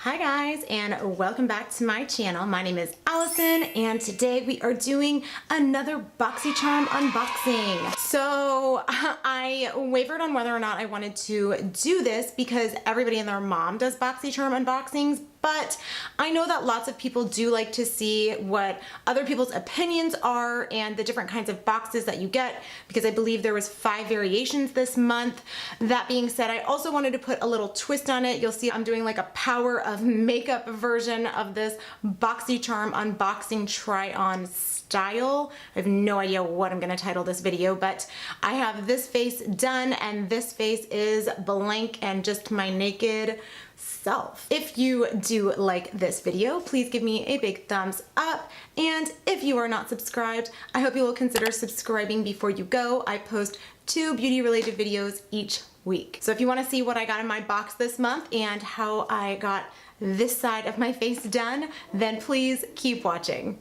Hi guys, and welcome back to my channel. My name is Allison, and today we are doing another Boxycharm unboxing. So I wavered on whether or not I wanted to do this because everybody and their mom does Boxycharm unboxings, but I know that lots of people do like to see what other people's opinions are and the different kinds of boxes that you get, because I believe there was 5 variations this month. That being said, I also wanted to put a little twist on it. You'll see I'm doing like a power of makeup version of this Boxycharm unboxing try-on style. I have no idea what I'm gonna title this video, but I have this face done and this face is blank and just my naked self. If you do like this video, please give me a big thumbs up, and if you are not subscribed, I hope you will consider subscribing before you go. I post 2 beauty related videos each week. So if you want to see what I got in my box this month and how I got this side of my face done, then please keep watching.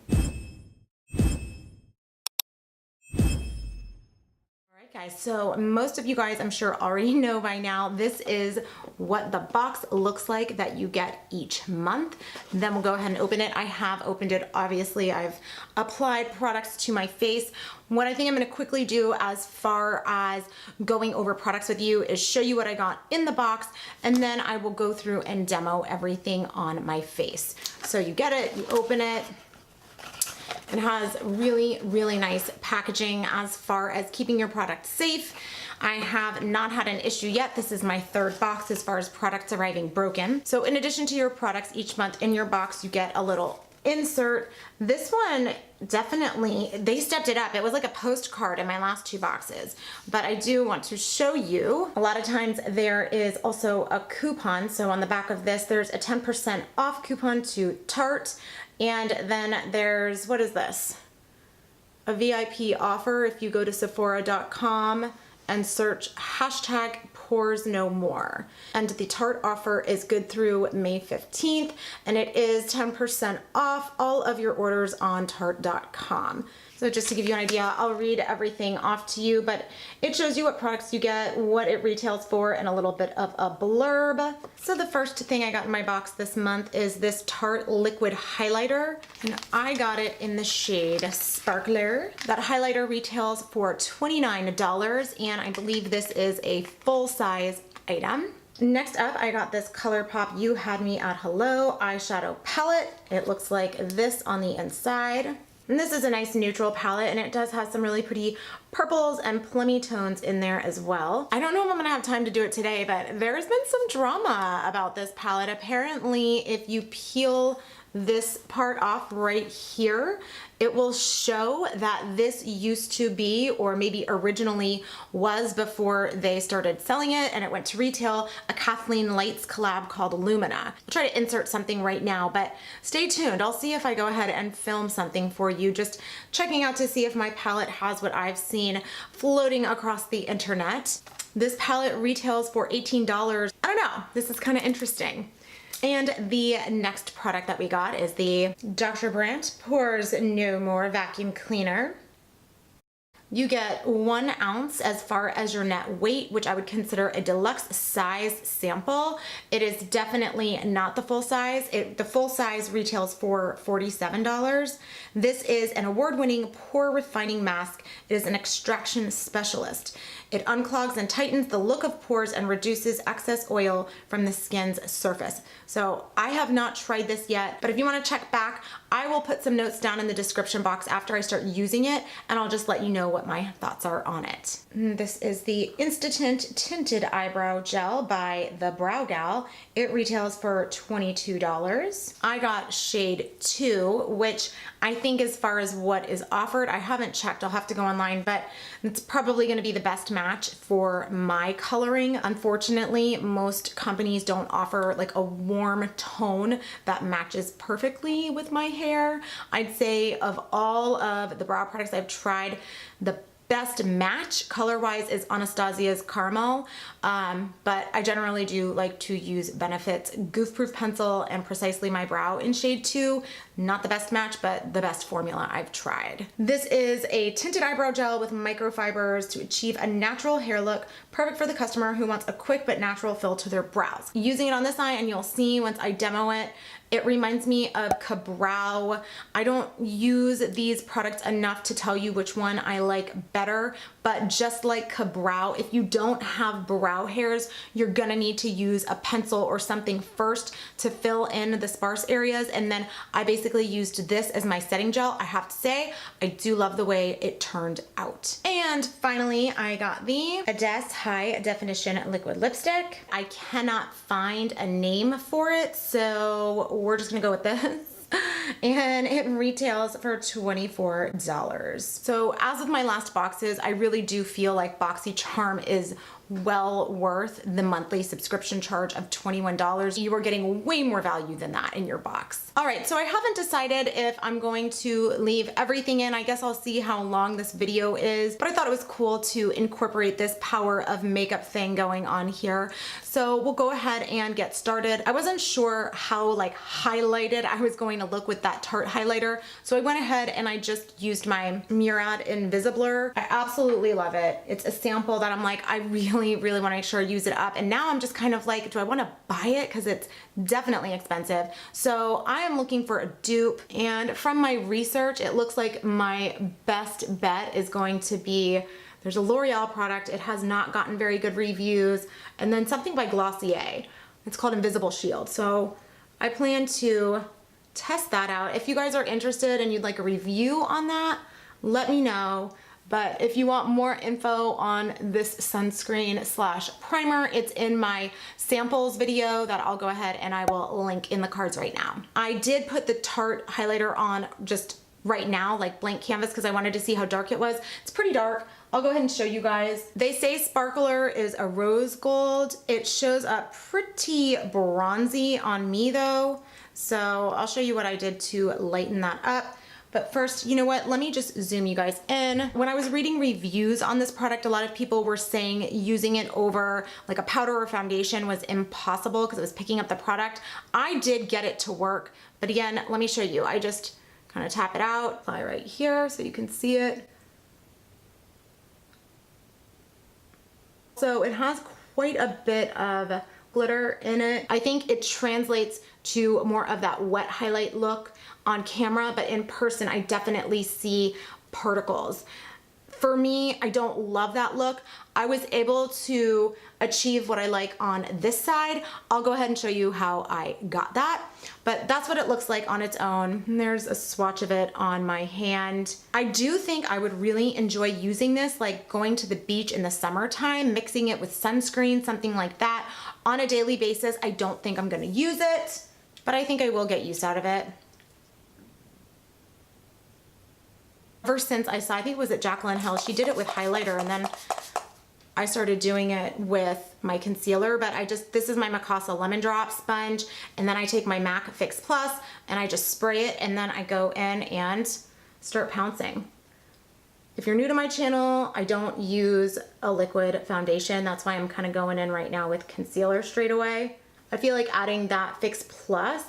Guys, so most of you guys I'm sure already know by now, this is what the box looks like that you get each month. Then we'll go ahead and open it. I have opened it, obviously. I've applied products to my face. What I think I'm going to quickly do as far as going over products with you is show you what I got in the box, and then I will go through and demo everything on my face. So you get it, you open it. It has really, really nice packaging as far as keeping your product safe. I have not had an issue yet. This is my 3rd box as far as products arriving broken. So in addition to your products each month in your box, you get a little insert. This one definitely, they stepped it up. It was like a postcard in my last 2 boxes, but I do want to show you. A lot of times there is also a coupon. So on the back of this, there's a 10% off coupon to Tarte. And then there's, what is this? A VIP offer if you go to Sephora.com and search #PoresNoMore. And the Tarte offer is good through May 15th, and it is 10% off all of your orders on Tarte.com. So just to give you an idea, I'll read everything off to you, but it shows you what products you get, what it retails for, and a little bit of a blurb. So the first thing I got in my box this month is this Tarte liquid highlighter, and I got it in the shade Sparkler. That highlighter retails for $29, and I believe this is a full-size item. Next up, I got this ColourPop You Had Me at Hello eyeshadow palette. It looks like this on the inside. And this is a nice neutral palette, and it does have some really pretty purples and plummy tones in there as well. I don't know if I'm gonna have time to do it today, but there's been some drama about this palette. Apparently, if you peel this part off right here, it will show that this used to be, or maybe originally was before they started selling it and it went to retail, a Kathleen Lights collab called Lumina. I'll try to insert something right now, but stay tuned. I'll see if I go ahead and film something for you, just checking out to see if my palette has what I've seen floating across the internet. This palette retails for $18. I don't know, this is kind of interesting. And the next product that we got is the Dr. Brandt Pores No More Vacuum Cleaner. You get 1 ounce as far as your net weight, which I would consider a deluxe size sample. It is definitely not the full size. The full size retails for $47. This is an award-winning pore refining mask. It is an extraction specialist. It unclogs and tightens the look of pores and reduces excess oil from the skin's surface. So I have not tried this yet, but if you want to check back, I will put some notes down in the description box after I start using it, and I'll just let you know what my thoughts are on it. This is the Instatint Tinted Eyebrow Gel by The Brow Gal. It retails for $22. I got shade 2, which I think as far as what is offered, I haven't checked, I'll have to go online, but it's probably going to be the best match for my coloring. Unfortunately, most companies don't offer like a warm tone that matches perfectly with my hair. I'd say of all of the brow products I've tried, the best match color-wise is Anastasia's Caramel, but I generally do like to use Benefit's Goof Proof Pencil and Precisely My Brow in shade 2. Not the best match, but the best formula I've tried. This is a tinted eyebrow gel with microfibers to achieve a natural hair look, perfect for the customer who wants a quick but natural fill to their brows. Using it on this eye, and you'll see once I demo it, it reminds me of Cabrow. I don't use these products enough to tell you which one I like better, but just like Cabrow, if you don't have brow hairs, you're gonna need to use a pencil or something first to fill in the sparse areas, and then I basically used this as my setting gel. I have to say, I do love the way it turned out. And finally, I got the Ades High Definition Liquid Lipstick. I cannot find a name for it, so we're just gonna go with this. And it retails for $24. So as with my last boxes, I really do feel like Boxycharm is well worth the monthly subscription charge of $21. You are getting way more value than that in your box. All right, so I haven't decided if I'm going to leave everything in. I guess I'll see how long this video is, but I thought it was cool to incorporate this power of makeup thing going on here. So we'll go ahead and get started. I wasn't sure how like highlighted I was going to look with that Tarte highlighter, so I went ahead and I just used my Murad Invisablur. I absolutely love it. It's a sample that I'm like, I really want to make sure I use it up, and now I'm just kind of like, do I want to buy it because it's definitely expensive? So I am looking for a dupe, and from my research it looks like my best bet is going to be, there's a L'Oreal product, it has not gotten very good reviews, and then something by Glossier, it's called Invisible Shield. So I plan to test that out. If you guys are interested and you'd like a review on that, let me know. But if you want more info on this sunscreen slash primer, it's in my samples video that I'll go ahead and I will link in the cards right now. I did put the Tarte highlighter on just right now, like blank canvas, because I wanted to see how dark it was. It's pretty dark. I'll go ahead and show you guys. They say sparkler is a rose gold. It shows up pretty bronzy on me though. So I'll show you what I did to lighten that up. But first, you know what? Let me just zoom you guys in. When I was reading reviews on this product, a lot of people were saying using it over like a powder or foundation was impossible because it was picking up the product. I did get it to work, but again, let me show you. I just kind of tap it out, apply right here so you can see it. So it has quite a bit of glitter in it. I think it translates to more of that wet highlight look on camera, but in person I definitely see particles. For me, I don't love that look. I was able to achieve what I like on this side. I'll go ahead and show you how I got that, but that's what it looks like on its own. And there's a swatch of it on my hand. I do think I would really enjoy using this, like going to the beach in the summertime, mixing it with sunscreen, something like that. On a daily basis, I don't think I'm gonna use it, but I think I will get use out of it. Ever since I saw, I think it was at Jaclyn Hill, she did it with highlighter, and then I started doing it with my concealer, but this is my Mikasa Lemon Drop sponge, and then I take my MAC Fix Plus and I just spray it, and then I go in and start pouncing. If you're new to my channel, I don't use a liquid foundation. That's why I'm kind of going in right now with concealer straight away. I feel like adding that Fix Plus,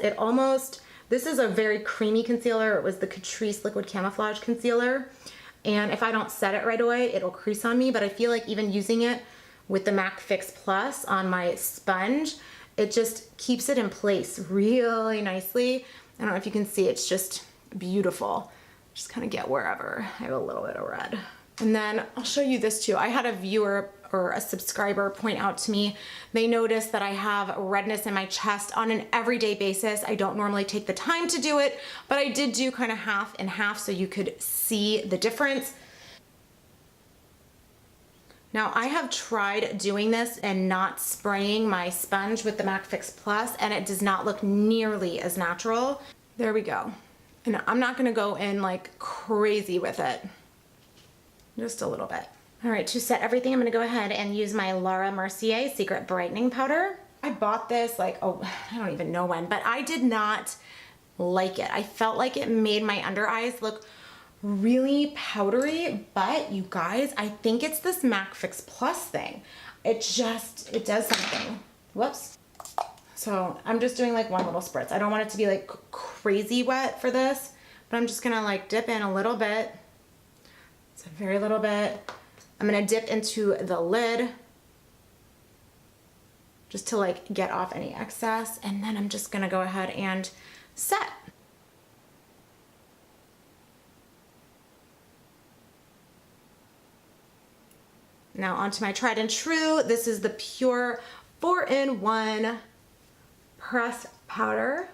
this is a very creamy concealer. It was the Catrice Liquid Camouflage Concealer. And if I don't set it right away, it'll crease on me. But I feel like even using it with the MAC Fix Plus on my sponge, it just keeps it in place really nicely. I don't know if you can see, it's just beautiful. Just kind of get wherever. I have a little bit of red. And then I'll show you this too. I had a viewer or a subscriber point out to me, they noticed that I have redness in my chest on an everyday basis. I don't normally take the time to do it, but I did do kind of half and half so you could see the difference. Now I have tried doing this and not spraying my sponge with the MAC Fix Plus, and it does not look nearly as natural. There we go. And I'm not gonna go in like crazy with it. Just a little bit. All right, to set everything, I'm gonna go ahead and use my Laura Mercier Secret Brightening Powder. I bought this like, oh, I don't even know when, but I did not like it. I felt like it made my under eyes look really powdery, but you guys, I think it's this MAC Fix Plus thing. It does something. Whoops. So I'm just doing like one little spritz. I don't want it to be like crazy wet for this, but I'm just gonna like dip in a little bit. It's a very little bit. I'm gonna dip into the lid just to like get off any excess, and then I'm just gonna go ahead and set. Now onto my tried and true. This is the Pure 4-in-1 pressed powder.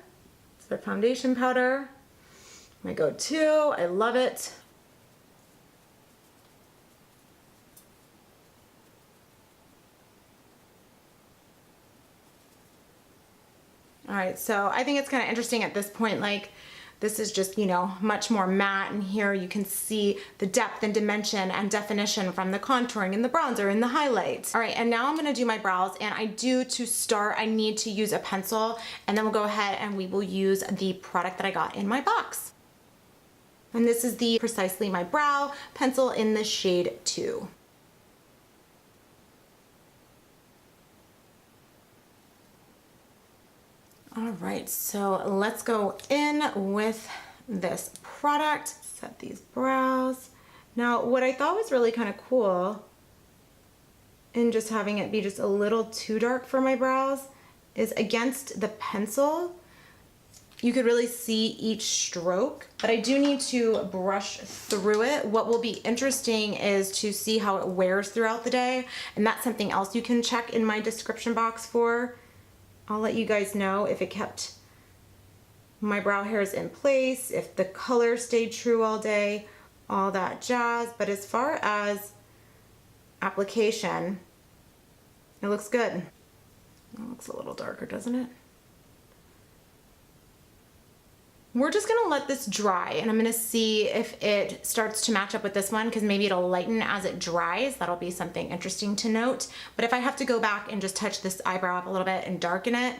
It's their foundation powder. My go-to, I love it. All right, so I think it's kind of interesting at this point, like this is just, you know, much more matte, and here you can see the depth and dimension and definition from the contouring and the bronzer and the highlights. All right, and now I'm gonna do my brows, and to start, I need to use a pencil, and then we'll go ahead and we will use the product that I got in my box. And this is the Precisely My Brow pencil in the shade 2. All right, so let's go in with this product. Set these brows. Now, what I thought was really kind of cool in just having it be just a little too dark for my brows is against the pencil, you could really see each stroke, but I do need to brush through it. What will be interesting is to see how it wears throughout the day, and that's something else you can check in my description box for. I'll let you guys know if it kept my brow hairs in place, if the color stayed true all day, all that jazz. But as far as application, it looks good. It looks a little darker, doesn't it? We're just gonna let this dry, and I'm gonna see if it starts to match up with this one, because maybe it'll lighten as it dries. That'll be something interesting to note. But if I have to go back and just touch this eyebrow up a little bit and darken it,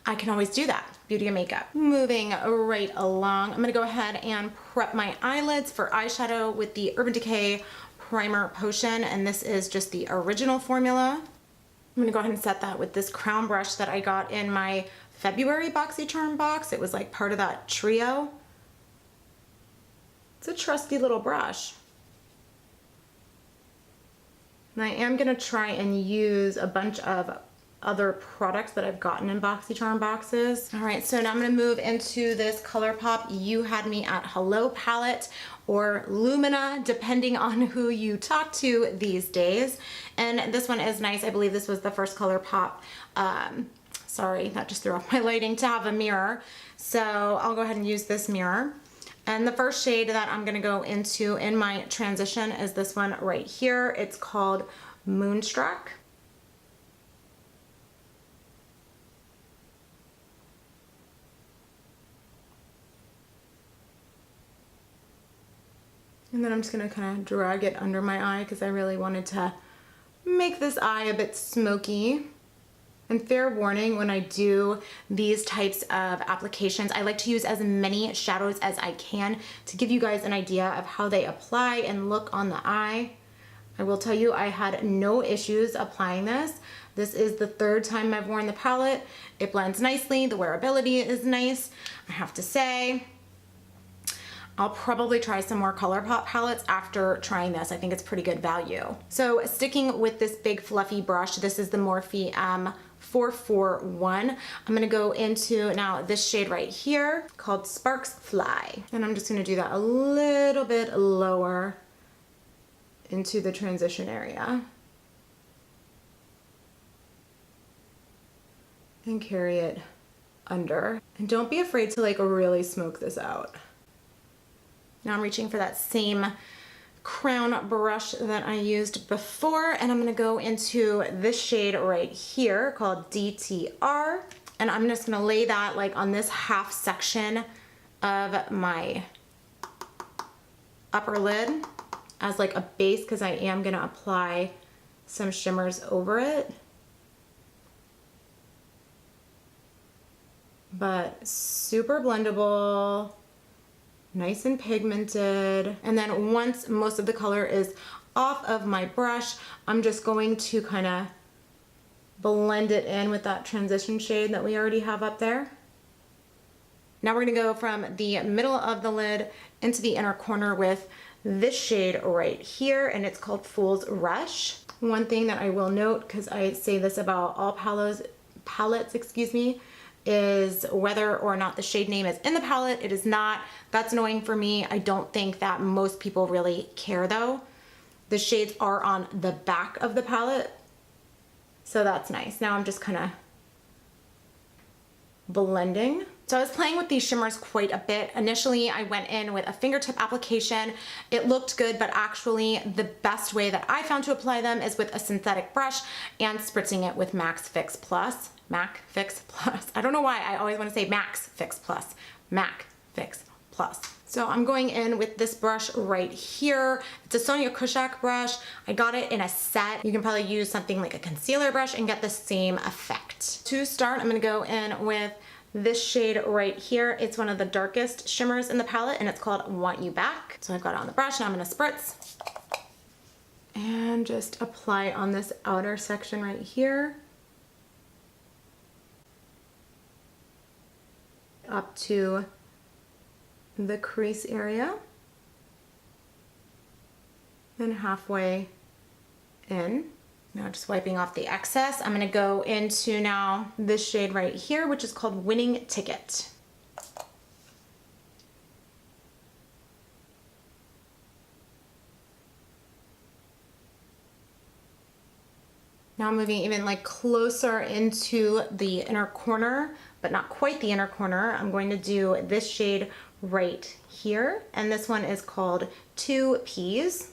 I can always do that. Beauty and makeup. Moving right along, I'm gonna go ahead and prep my eyelids for eyeshadow with the Urban Decay Primer Potion, and this is just the original formula. I'm gonna go ahead and set that with this crown brush that I got in my February Boxycharm box. It was like part of that trio. It's a trusty little brush. And I am gonna try and use a bunch of other products that I've gotten in Boxycharm boxes. All right, so now I'm gonna move into this ColourPop You Had Me at Hello palette, or Lumina, depending on who you talk to these days. And this one is nice. I believe this was the first ColourPop, sorry, that just threw off my lighting, to have a mirror. So I'll go ahead and use this mirror. And the first shade that I'm gonna go into in my transition is this one right here. It's called Moonstruck. And then I'm just gonna kind of drag it under my eye because I really wanted to make this eye a bit smoky. And fair warning, when I do these types of applications, I like to use as many shadows as I can to give you guys an idea of how they apply and look on the eye. I will tell you, I had no issues applying this. This is the third time I've worn the palette. It blends nicely, the wearability is nice. I have to say, I'll probably try some more ColourPop palettes after trying this. I think it's pretty good value. So sticking with this big fluffy brush, this is the Morphe M441. I'm gonna go into now this shade right here called Sparks Fly. And I'm just gonna do that a little bit lower into the transition area. And carry it under. And don't be afraid to like really smoke this out. Now I'm reaching for that same crown brush that I used before, and I'm gonna go into this shade right here called DTR, and I'm just gonna lay that like on this half section of my upper lid as like a base, because I am gonna apply some shimmers over it. But super blendable. nice and pigmented. And then once most of the color is off of my brush, I'm just going to kind of blend it in with that transition shade that we already have up there. Now we're gonna go from the middle of the lid into the inner corner with this shade right here, and it's called Fool's Rush. One thing that I will note, because I say this about all palettes, excuse me, is whether or not the shade name is in the palette. It is not. That's annoying for me. I don't think that most people really care though. The shades are on the back of the palette, so that's nice. Now I'm just kind of blending. So I was playing with these shimmers quite a bit. Initially, I went in with a fingertip application. It looked good, but actually the best way that I found to apply them is with a synthetic brush and spritzing it with Max Fix Plus. Mac Fix Plus. I don't know why I always want to say Max Fix Plus. Mac Fix Plus. So I'm going in with this brush right here. It's a Sonia Kashuk brush. I got it in a set. You can probably use something like a concealer brush and get the same effect. To start, I'm gonna go in with this shade right here. It's one of the darkest shimmers in the palette, and it's called Want You Back. So I've got it on the brush. Now I'm gonna spritz and just apply on this outer section right here up to the crease area and halfway in. Now just wiping off the excess, I'm gonna go into now this shade right here, which is called Winning Ticket. Now I'm moving even like closer into the inner corner, but not quite the inner corner. I'm going to do this shade right here, and this one is called Two Peas.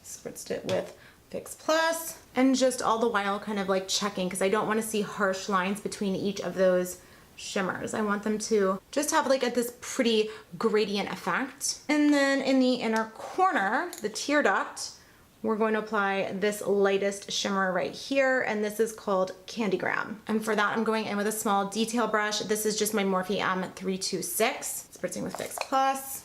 Spritzed it with Fix Plus, and just all the while kind of like checking, because I don't want to see harsh lines between each of those shimmers. I want them to just have like this pretty gradient effect. And then in the inner corner, the tear duct, we're going to apply this lightest shimmer right here, and this is called Candygram. And for that, I'm going in with a small detail brush. This is just my Morphe M326, spritzing with Fix Plus.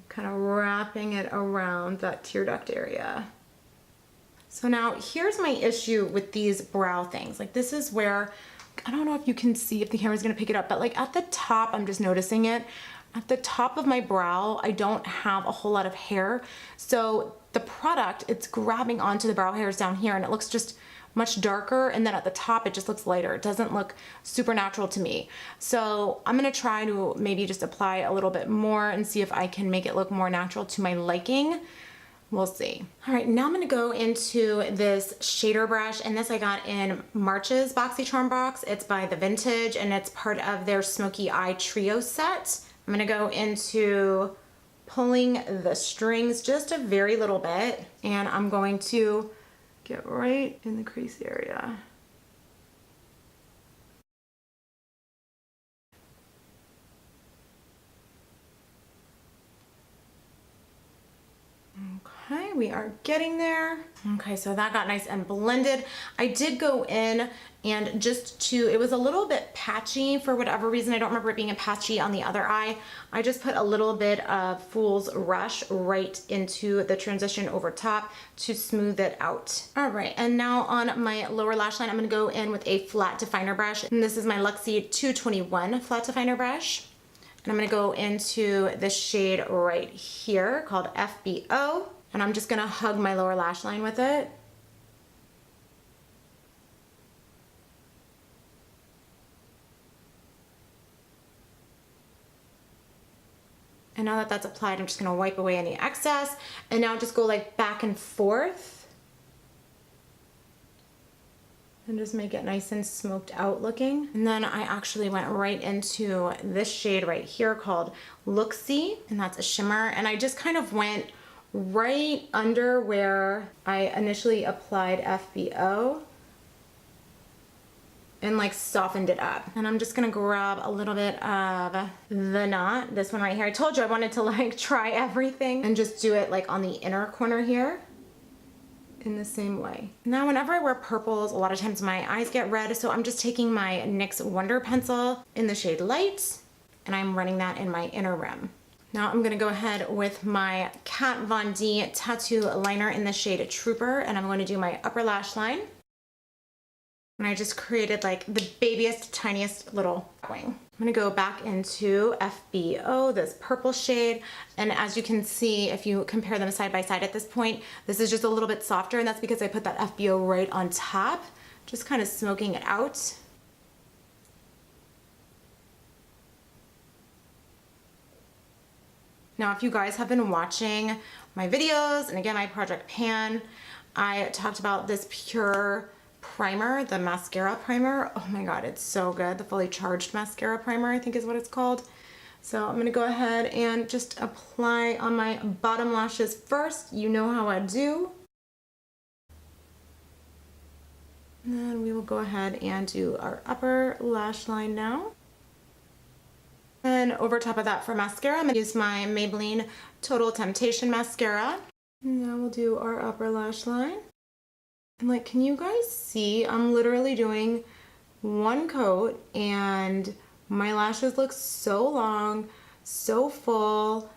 Kind of wrapping it around that tear duct area. So now here's my issue with these brow things. Like this is where, I don't know if you can see if the camera's gonna pick it up, but like at the top, I'm just noticing it. At the top of my brow, I don't have a whole lot of hair. So the product, it's grabbing onto the brow hairs down here, and it looks just much darker, and then at the top it just looks lighter. It doesn't look super natural to me. So I'm gonna try to maybe just apply a little bit more and see if I can make it look more natural to my liking. We'll see. All right, now I'm gonna go into this shader brush, and this I got in March's Boxycharm box. It's by The Vintage, and it's part of their Smoky Eye Trio set. I'm gonna go into pulling the strings just a very little bit, and I'm going to get right in the crease area. Okay, we are getting there. Okay, so that got nice and blended. I did go in and it was a little bit patchy for whatever reason. I don't remember it being patchy on the other eye. I just put a little bit of Fool's Rush right into the transition over top to smooth it out. All right, and now on my lower lash line, I'm gonna go in with a flat definer brush. And this is my Luxie 221 flat definer brush. And I'm gonna go into this shade right here called FBO. And I'm just gonna hug my lower lash line with it. And now that that's applied, I'm just gonna wipe away any excess. And now just go like back and forth. And just make it nice and smoked out looking. And then I actually went right into this shade right here called Looksy, and that's a shimmer. And I just kind of went right under where I initially applied FBO and like softened it up. And I'm just gonna grab a little bit of the knot, this one right here. I told you I wanted to like try everything and just do it like on the inner corner here in the same way. Now whenever I wear purples, a lot of times my eyes get red, so I'm just taking my NYX Wonder Pencil in the shade Light, and I'm running that in my inner rim. Now I'm gonna go ahead with my Kat Von D tattoo liner in the shade Trooper, and I'm going to do my upper lash line. And I just created like the babiest, tiniest little wing. I'm gonna go back into FBO, this purple shade. And as you can see, if you compare them side by side at this point, this is just a little bit softer, and that's because I put that FBO right on top, just kind of smoking it out. Now, if you guys have been watching my videos, and again, my Project Pan, I talked about this Pure primer, the mascara primer. Oh my God, it's so good. The fully charged mascara primer, I think is what it's called. So I'm gonna go ahead and just apply on my bottom lashes first. You know how I do. And then we will go ahead and do our upper lash line now. And over top of that for mascara, I'm gonna use my Maybelline Total Temptation mascara. And now we'll do our upper lash line. And like, can you guys see? I'm literally doing one coat and my lashes look so long, so full.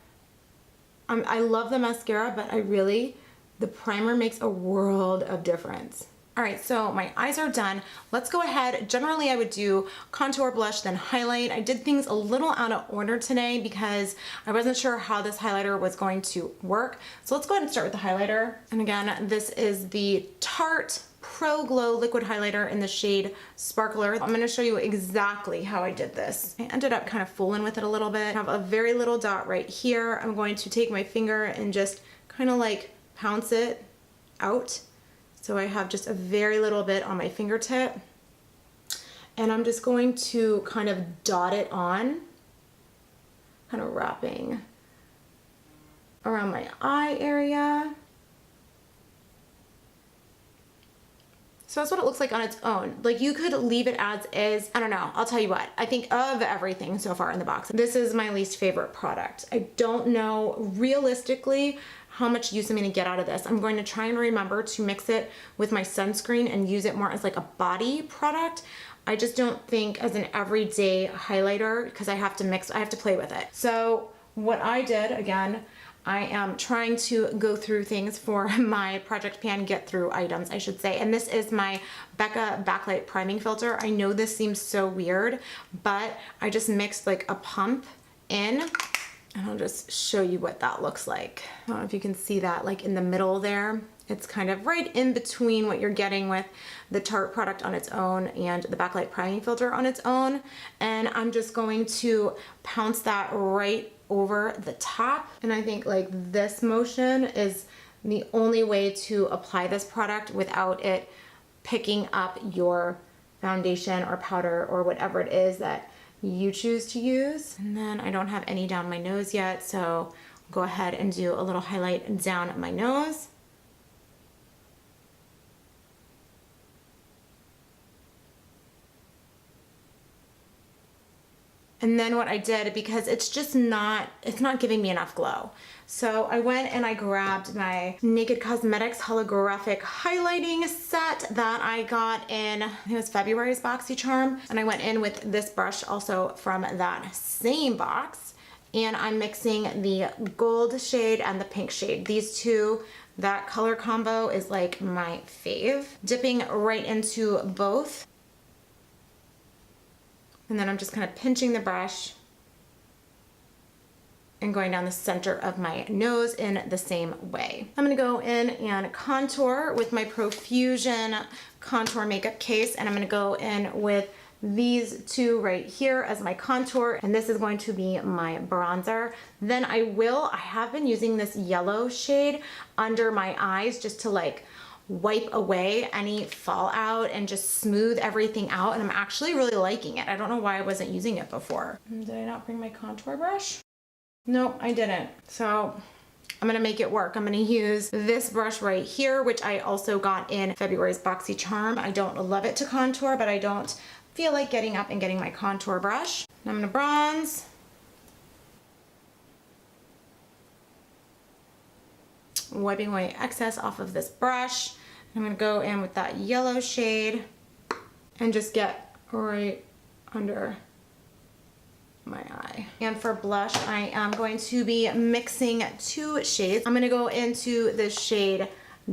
I love the mascara, but the primer makes a world of difference. All right, so my eyes are done. Let's go ahead. Generally, I would do contour, blush, then highlight. I did things a little out of order today because I wasn't sure how this highlighter was going to work. So let's go ahead and start with the highlighter. And again, this is the Tarte Pro Glow Liquid Highlighter in the shade Sparkler. I'm gonna show you exactly how I did this. I ended up kind of fooling with it a little bit. I have a very little dot right here. I'm going to take my finger and just kind of like pounce it out. So I have just a very little bit on my fingertip, and I'm just going to kind of dot it on, kind of wrapping around my eye area. So that's what it looks like on its own. Like, you could leave it as is. I don't know. I'll tell you what. I think of everything so far in the box, this is my least favorite product. I don't know realistically how much use I'm going to get out of this. I'm going to try and remember to mix it with my sunscreen and use it more as like a body product. I just don't think as an everyday highlighter, because I have to play with it. So what I did, again, I am trying to go through things for my Project Pan get through items, I should say. And this is my Becca Backlight Priming Filter. I know this seems so weird, but I just mixed like a pump in, and I'll just show you what that looks like. I don't know if you can see that, like in the middle there. It's kind of right in between what you're getting with the Tarte product on its own and the Backlight Priming Filter on its own. And I'm just going to pounce that right over the top. And I think like this motion is the only way to apply this product without it picking up your foundation or powder or whatever it is that you choose to use. And then I don't have any down my nose yet, so I'll go ahead and do a little highlight down my nose. And then what I did, because it's not giving me enough glow. So I went and I grabbed my Naked Cosmetics holographic highlighting set that I got in, I think it was February's Boxycharm. And I went in with this brush also from that same box. And I'm mixing the gold shade and the pink shade. These two, that color combo is like my fave. Dipping right into both. And then I'm just kind of pinching the brush and going down the center of my nose in the same way. I'm gonna go in and contour with my Profusion contour makeup case, and I'm gonna go in with these two right here as my contour, and this is going to be my bronzer. Then I have been using this yellow shade under my eyes just to like wipe away any fallout and just smooth everything out, and I'm actually really liking it. I don't know why I wasn't using it before. Did I not bring my contour brush? Nope, I didn't. So I'm gonna make it work. I'm gonna use this brush right here, which I also got in February's Boxycharm. I don't love it to contour, but I don't feel like getting up and getting my contour brush. And I'm gonna bronze. Wiping away excess off of this brush. I'm gonna go in with that yellow shade and just get right under my eye. And for blush, I am going to be mixing 2 shades. I'm gonna go into the shade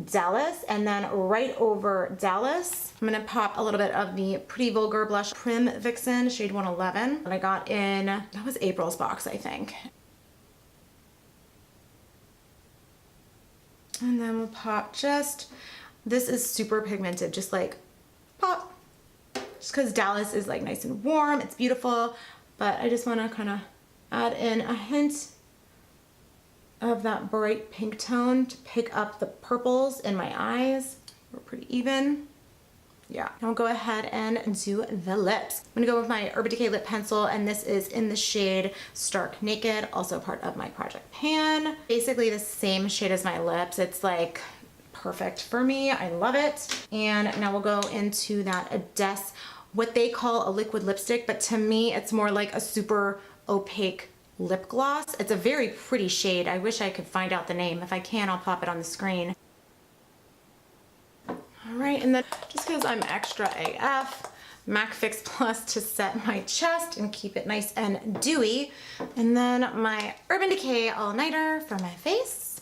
Dallas, and then right over Dallas, I'm gonna pop a little bit of the Pretty Vulgar Blush Prim Vixen, shade 111, that I got in, that was April's box, I think. And then we'll pop just, this is super pigmented, just like pop. Just because Dallas is like nice and warm, it's beautiful, but I just wanna kind of add in a hint of that bright pink tone to pick up the purples in my eyes. We're pretty even. Yeah, I'll go ahead and do the lips. I'm gonna go with my Urban Decay lip pencil, and this is in the shade Stark Naked, also part of my project pan. Basically the same shade as my lips. It's like perfect for me, I love it. And now we'll go into that Ades, what they call a liquid lipstick, but to me it's more like a super opaque lip gloss. It's a very pretty shade. I wish I could find out the name. If I can, I'll pop it on the screen. All right, and then just because I'm extra AF, MAC Fix Plus to set my chest and keep it nice and dewy. And then my Urban Decay All Nighter for my face.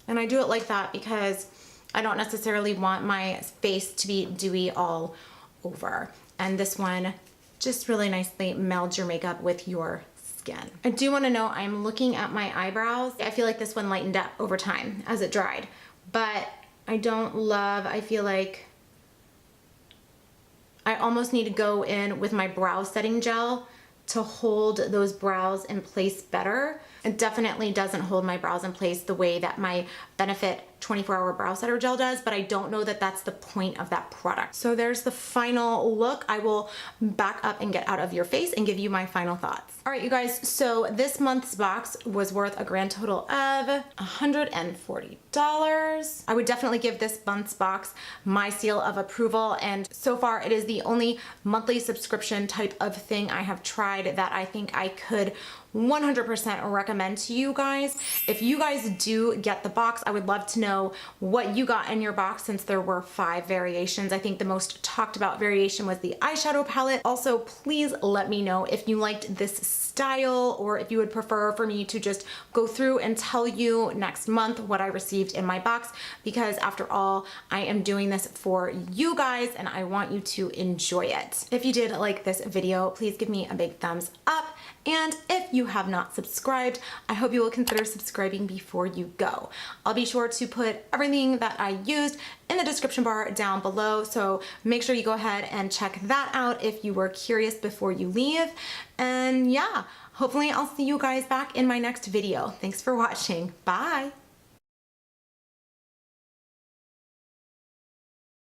And I do it like that because I don't necessarily want my face to be dewy all over. And this one just really nicely melds your makeup with your skin. I do want to know, I'm looking at my eyebrows. I feel like this one lightened up over time as it dried, but I don't love, I feel like I almost need to go in with my brow setting gel to hold those brows in place better. It definitely doesn't hold my brows in place the way that my Benefit 24-hour brow setter gel does, but I don't know that that's the point of that product. So there's the final look. I will back up and get out of your face and give you my final thoughts. All right, you guys, so this month's box was worth a grand total of $140. I would definitely give this month's box my seal of approval, and so far it is the only monthly subscription type of thing I have tried that I think I could 100% recommend to you guys. If you guys do get the box, I would love to know what you got in your box, since there were 5 variations. I think the most talked about variation was the eyeshadow palette. Also, please let me know if you liked this style, or if you would prefer for me to just go through and tell you next month what I received in my box, because after all, I am doing this for you guys and I want you to enjoy it. If you did like this video, please give me a big thumbs up. And if you have not subscribed, I hope you will consider subscribing before you go. I'll be sure to put everything that I used in the description bar down below, so make sure you go ahead and check that out if you were curious before you leave. And yeah, hopefully I'll see you guys back in my next video. Thanks for watching. Bye.